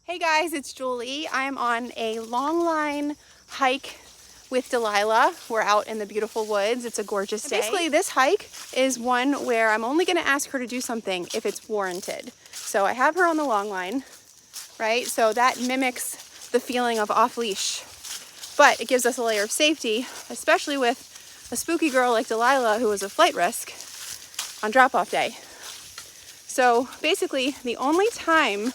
Hey guys, it's Julie. I'm on a long line hike with Delilah. We're out in the beautiful woods. It's a gorgeous day. Basically, this hike is one where I'm only gonna ask her to do something if it's warranted. So I have her on the long line, right? So that mimics the feeling of off leash, but it gives us a layer of safety, especially with a spooky girl like Delilah who was a flight risk on drop-off day. So basically, the only time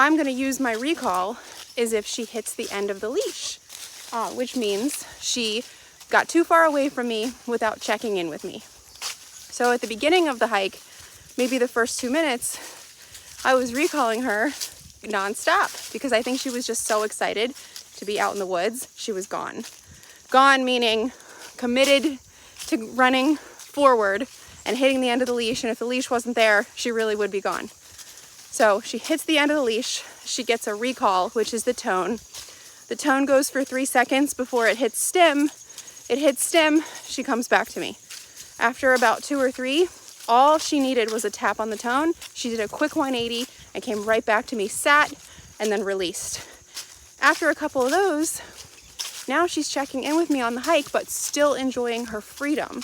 I'm gonna use my recall is if she hits the end of the leash, which means she got too far away from me without checking in with me. So at the beginning of the hike, maybe the first 2 minutes, I was recalling her nonstop because I think she was just so excited to be out in the woods. She was gone. Gone meaning committed to running forward and hitting the end of the leash, and if the leash wasn't there, she really would be gone. So she hits the end of the leash, she gets a recall, which is the tone. The tone goes for 3 seconds before it hits stim. It hits stim, she comes back to me. After about 2 or 3, all she needed was a tap on the tone. She did a quick 180 and came right back to me, sat, and then released. After a couple of those, now she's checking in with me on the hike, but still enjoying her freedom.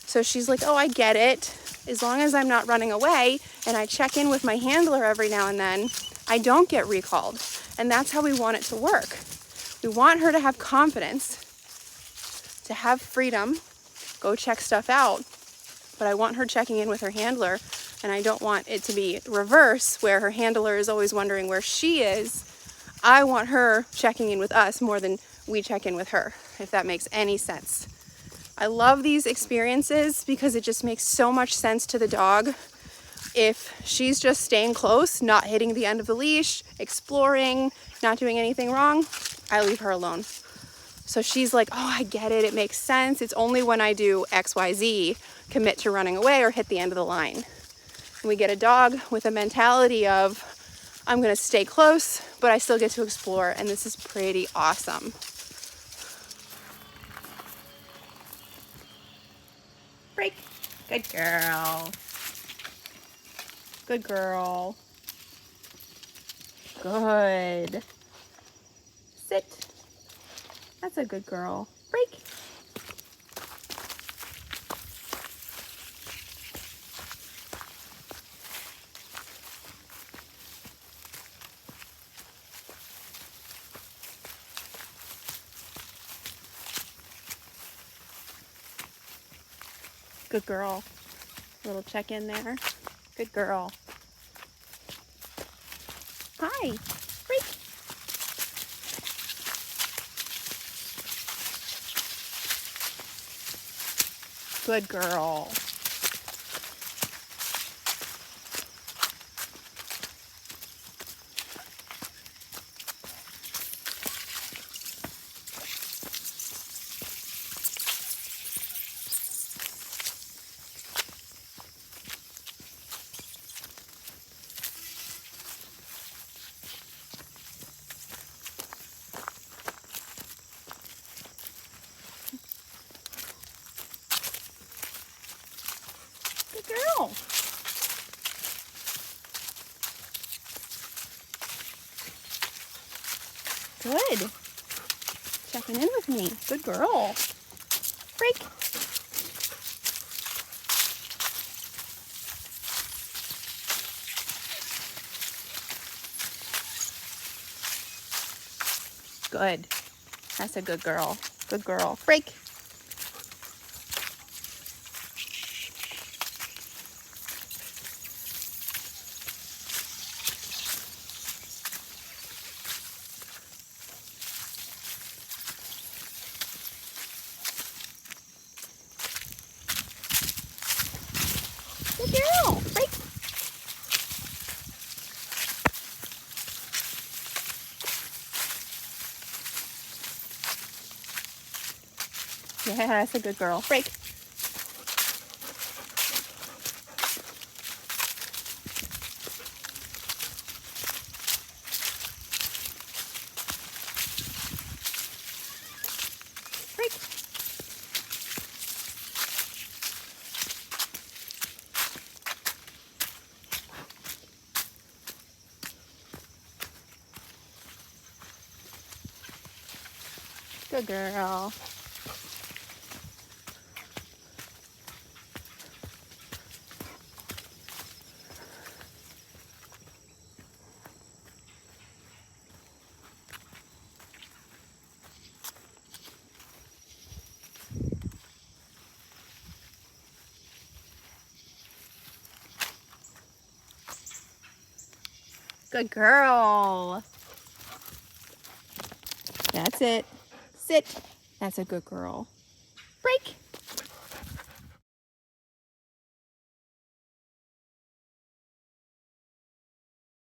So she's like, oh, I get it. As long as I'm not running away and I check in with my handler every now and then, I don't get recalled. And that's how we want it to work. We want her to have confidence, to have freedom, go check stuff out, but I want her checking in with her handler, and I don't want it to be reverse where her handler is always wondering where she is. I want her checking in with us more than we check in with her, if that makes any sense. I love these experiences because it just makes so much sense to the dog. If she's just staying close, not hitting the end of the leash, exploring, not doing anything wrong, I leave her alone. So she's like, oh, I get it, it makes sense. It's only when I do XYZ, commit to running away or hit the end of the line. And we get a dog with a mentality of, I'm gonna stay close, but I still get to explore, and this is pretty awesome. Break. Good girl. Good girl. Good. Sit. That's a good girl. Break. Good girl. A little check in there. Good girl. Hi. Break. Good girl. Good girl. Good. Checking in with me. Good girl. Break. Good. That's a good girl. Good girl. Break. Good girl. Break. Yeah, that's a good girl. Break. Break. Good girl. Good girl. That's it. Sit. That's a good girl. Break.